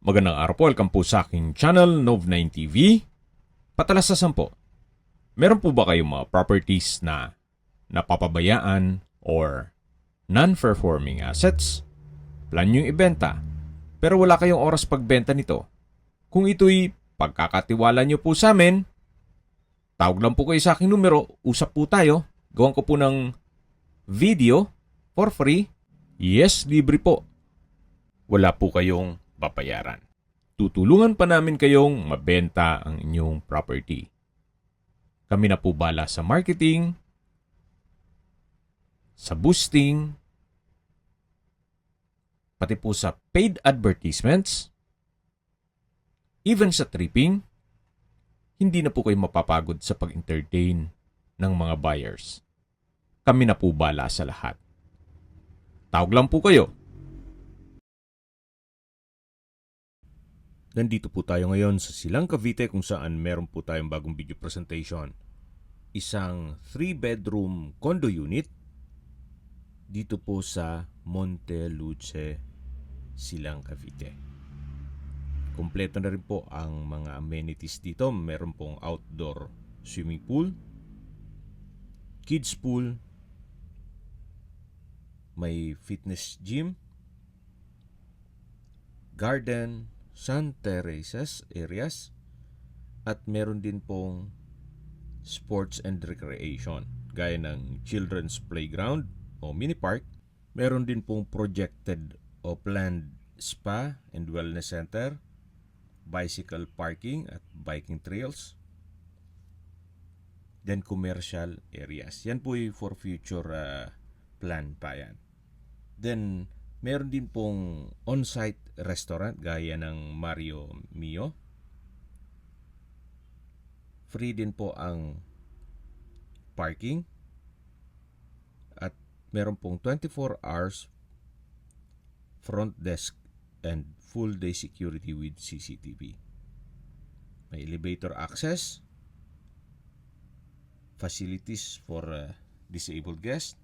Magandang araw po, welcome po sa aking channel, Nov9 TV. Patalasasan po, meron po ba kayong mga properties na napapabayaan or non-performing assets? Plan nyo ibenta, pero wala kayong oras pagbenta nito. Kung ito'y pagkakatiwala nyo po sa amin, tawag lang po kayo sa aking numero, usap po tayo, gawan ko po ng video for free. Yes, libre po. Wala po kayong babayaran. Tutulungan pa namin kayong mabenta ang inyong property. Kami na po bala sa marketing, sa boosting, pati po sa paid advertisements, even sa tripping. Hindi na po kayo mapapagod sa pag-entertain ng mga buyers. Kami na po bala sa lahat. Tawag lang po kayo. Nandito po tayo ngayon sa Silang Cavite kung saan meron po tayong bagong video presentation. Isang 3-bedroom condo unit dito po sa Monteluce, Silang Cavite. Kompleto na rin po ang mga amenities dito. Meron pong outdoor swimming pool, kids pool, may fitness gym, garden, sun terraces areas, at meron din pong sports and recreation gaya ng children's playground o mini park. Meron din pong projected o planned spa and wellness center, bicycle parking at biking trails, then commercial areas. Yan po for future plan pa yan. Then meron din pong on-site restaurant gaya ng Mario Mio. Free din po ang parking. At meron pong 24 hours front desk and full day security with CCTV. May elevator access, facilities for disabled guests,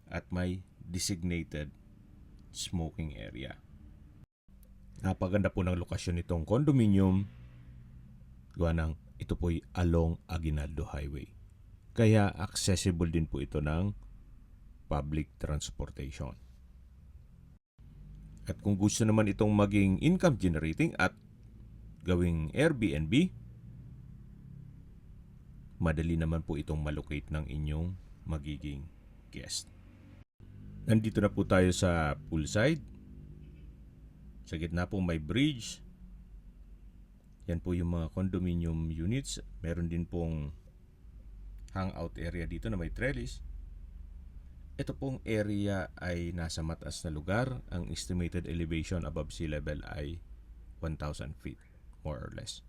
at may designated smoking area. Napaganda po ng lokasyon nitong condominium. Gawa ng ito po'y along Aguinaldo Highway. Kaya accessible din po ito ng public transportation. At kung gusto naman itong maging income generating at gawing Airbnb, madali naman po itong malocate ng inyong magiging guest. Nandito na po tayo sa poolside. Sa gitna po may bridge. Yan po yung mga condominium units. Meron din pong hangout area dito na may trellis. Ito pong area ay nasa mataas na lugar. Ang estimated elevation above sea level ay 1,000 feet, more or less.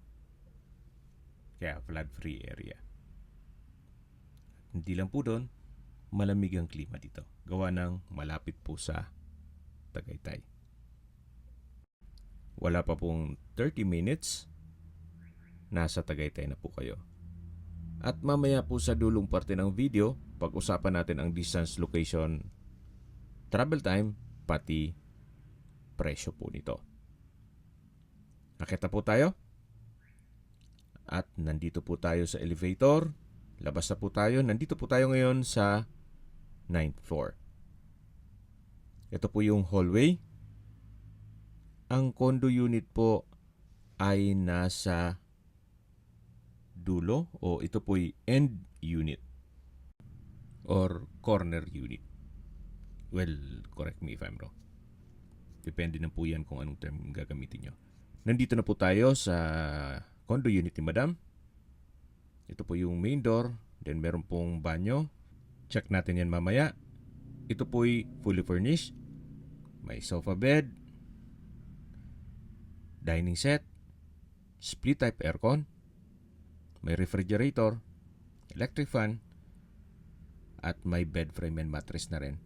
Kaya flood-free area. Hindi lang po doon, malamig ang klima dito. Gawa ng malapit po sa Tagaytay. Wala pa pong 30 minutes, nasa Tagaytay na po kayo. At mamaya po sa dulong parte ng video, pag-usapan natin ang distance, location, travel time, pati presyo po nito. Nakita po tayo? At nandito po tayo sa elevator. Labas na po tayo. Nandito po tayo ngayon sa 9th floor. Ito po yung hallway. Ang condo unit po ay nasa dulo o ito po'y end unit or corner unit. Well, correct me if I'm wrong. Depende na po yan kung anong term gagamitin nyo. Nandito na po tayo sa condo unit ni Madam. Ito po yung main door. Then meron pong banyo. Check natin yan mamaya. Ito po'y fully furnished. May sofa bed, dining set, split type aircon, may refrigerator, electric fan, at may bed frame and mattress na rin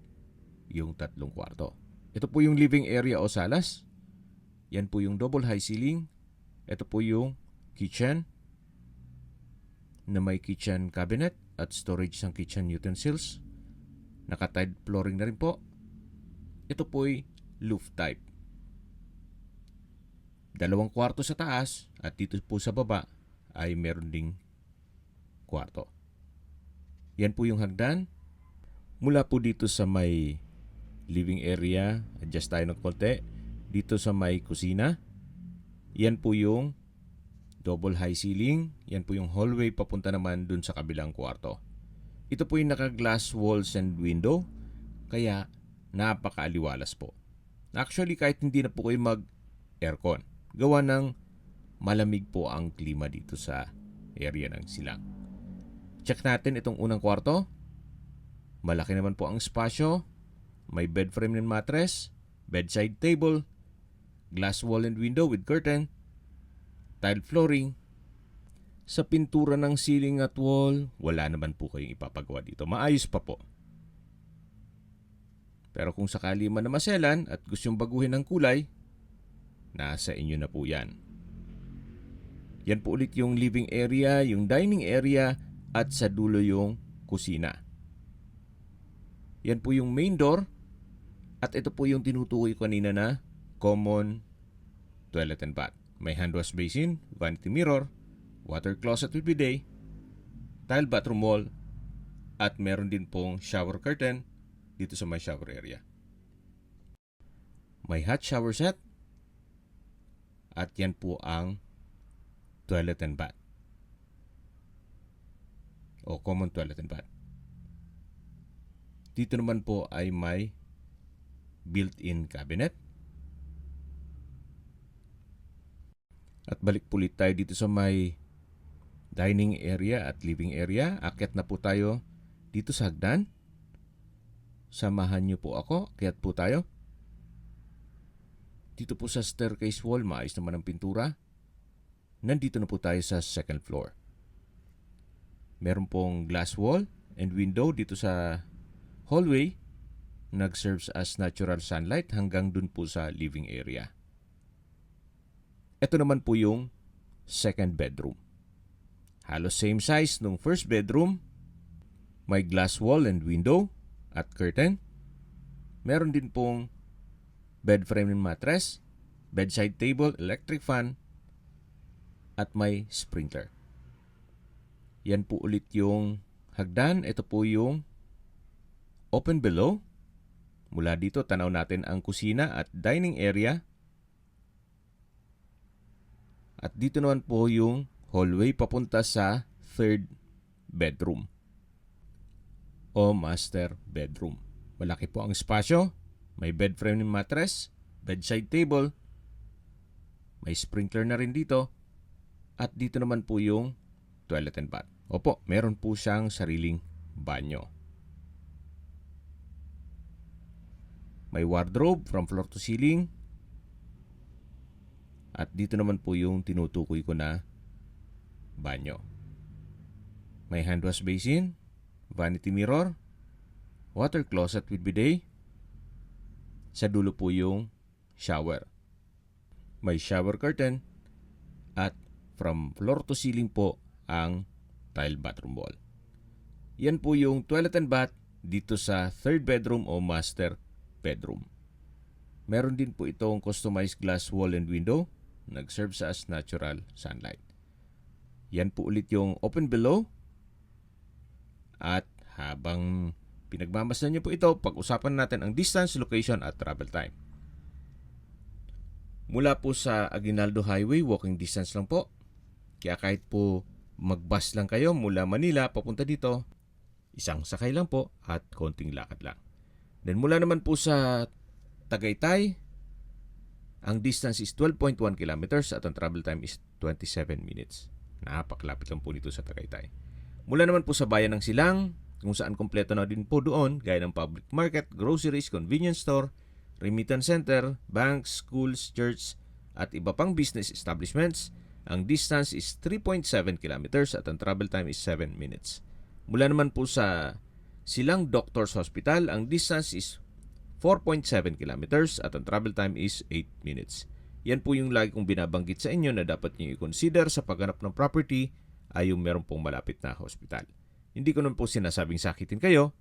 yung 3 kwarto. Ito po yung living area o salas. Yan po yung double high ceiling. Ito po yung kitchen na may kitchen cabinet at storage ng kitchen utensils. Naka-tile flooring na rin po. Ito po'y roof type. 2 kwarto sa taas at dito po sa baba ay meron ding kwarto. Yan po yung hagdan. Mula po dito sa may living area, adjust tayo ng konti. Dito sa may kusina, yan po yung double high ceiling. Yan po yung hallway papunta naman dun sa kabilang kwarto. Ito po yung naka-glass walls and window, kaya napakaaliwalas po. Actually, kahit hindi na po kayo mag-aircon, gawa ng malamig po ang klima dito sa area ng silang. Check natin itong unang kwarto. Malaki naman po ang espasyo. May bed frame and mattress, bedside table, glass wall and window with curtain, tile flooring. Sa pintura ng ceiling at wall, wala naman po kayong ipapagawa dito. Maayos pa po. Pero kung sakali man na maselan at gusto yung baguhin ng kulay, nasa inyo na po yan. Yan po ulit yung living area, yung dining area, at sa dulo yung kusina. Yan po yung main door, at ito po yung tinutukoy kanina na common toilet and bath. May hand wash basin, vanity mirror, water closet with bidet, tile bathroom wall, at meron din pong shower curtain dito sa may shower area. May hot shower set, at yan po ang toilet and bath o common toilet and bath. Dito naman po ay may built-in cabinet. At balik pulit tayo dito sa may dining area at living area. Akyat na po tayo dito sa hagdan. Samahan niyo po ako. Akyat po tayo. Dito po sa staircase wall, maayos naman ang pintura. Nandito na po tayo sa second floor. Meron pong glass wall and window dito sa hallway. Nag-serves as natural sunlight hanggang dun po sa living area. Ito naman po yung second bedroom. Halos same size nung first bedroom. May glass wall and window at curtain. Meron din pong bed frame and mattress, bedside table, electric fan, at may sprinkler. Yan po ulit yung hagdan. Ito po yung open below. Mula dito, tanaw natin ang kusina at dining area. At dito naman po yung hallway papunta sa third bedroom o master bedroom. Malaki po ang espasyo. May bed frame and mattress, bedside table, may sprinkler na rin dito. At dito naman po yung toilet and bath. Opo, meron po siyang sariling banyo. May wardrobe from floor to ceiling. At dito naman po yung tinutukoy ko na banyo. May hand wash basin, vanity mirror, water closet with bidet. Sa dulo po yung shower. May shower curtain at from floor to ceiling po ang tile bathroom wall. Yan po yung toilet and bath dito sa third bedroom o master bedroom. Meron din po itong customized glass wall and window. Nag-serve sa as natural sunlight. Yan po ulit yung open below. At habang pinagmamasdan niyo po ito, pag-usapan natin ang distance, location at travel time. Mula po sa Aguinaldo Highway, walking distance lang po. Kaya kahit po mag-bus lang kayo mula Manila papunta dito, isang sakay lang po at konting lakad lang. Then mula naman po sa Tagaytay, ang distance is 12.1 kilometers at ang travel time is 27 minutes. Napakalapit lang po nito sa Tagaytay. Mula naman po sa bayan ng Silang, kung saan kompleto na din po doon, gaya ng public market, groceries, convenience store, remittance center, banks, schools, church, at iba pang business establishments, ang distance is 3.7 kilometers at ang travel time is 7 minutes. Mula naman po sa Silang Doctors Hospital, ang distance is 4.7 kilometers at ang travel time is 8 minutes. Yan po yung lagi kong binabanggit sa inyo na dapat nyo i-consider sa paghanap ng property ay yung meron pong malapit na hospital. Hindi ko naman po sinasabing sakitin kayo.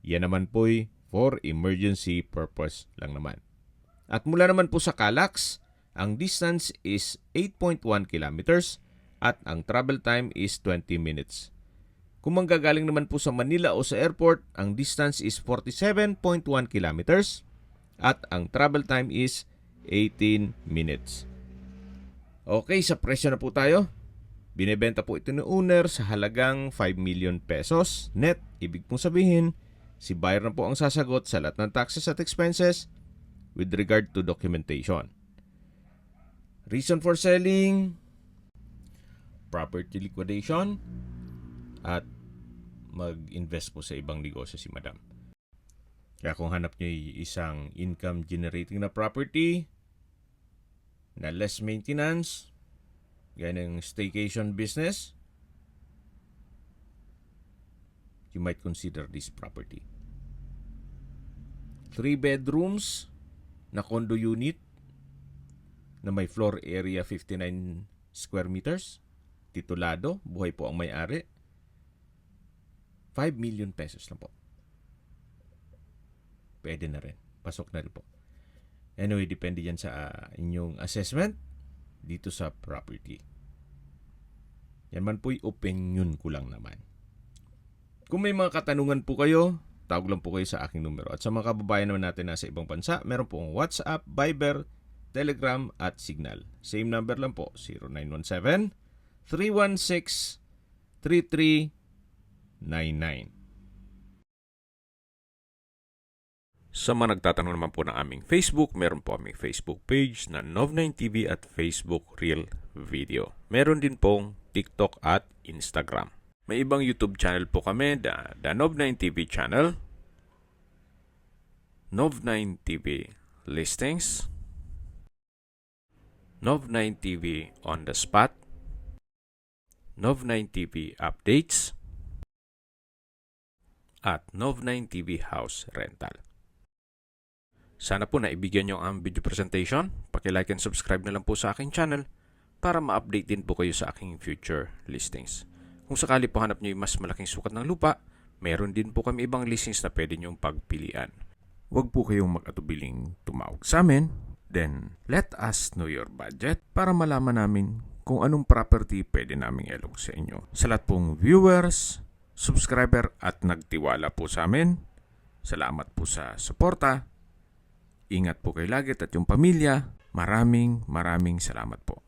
Yan naman po'y for emergency purpose lang naman. At mula naman po sa Calax, Ang distance is 8.1 kilometers at ang travel time is 20 minutes. Kung manggagaling naman po sa Manila o sa airport, ang distance is 47.1 kilometers at ang travel time is 18 minutes. Okay, sa presyo na po tayo. Binebenta po ito ng owner sa halagang 5 million pesos net. Ibig pong sabihin, si buyer na po ang sasagot sa lahat ng taxes at expenses with regard to documentation. Reason for selling, property liquidation, at mag-invest po sa ibang negosyo si madam. Kaya kung hanap nyo isang income generating na property na less maintenance, gaya ng staycation business, you might consider this property. 3 bedrooms na condo unit na may floor area 59 square meters, titulado, buhay po ang may-ari. 5 million pesos lang po. Pwede na rin. Pasok na rin po. Anyway, depende yan sa inyong assessment dito sa property. Yan man po'y opinion ko lang naman. Kung may mga katanungan po kayo, tawag lang po kayo sa aking numero. At sa mga kababayan naman natin nasa ibang bansa, meron po ang WhatsApp, Viber, Telegram at Signal. Same number lang po, 0917-316-3399. Sa mga nagtatanong naman po ng aming Facebook, meron po aming Facebook page na Nov9TV at Facebook Real Video. Meron din pong TikTok at Instagram. May ibang YouTube channel po kami, the Nov9TV channel, Nov9TV Listings, Nov9TV On The Spot, Nov9TV Updates, at Nov9TV House Rental. Sana po naibigyan nyo ang video presentation. Paki-like and subscribe na lang po sa aking channel para ma-update din po kayo sa aking future listings. Kung sakali po hanap nyo yung mas malaking sukat ng lupa, meron din po kami ibang listings na pwede nyong pagpilian. Huwag po kayong mag-atubiling tumawag sa amin. Then, let us know your budget para malaman namin kung anong property pwede naming ilog sa inyo. Sa lahat pong viewers, subscriber at nagtiwala po sa amin, salamat po sa suporta. Ingat po kayo lagi at yung pamilya. Maraming salamat po.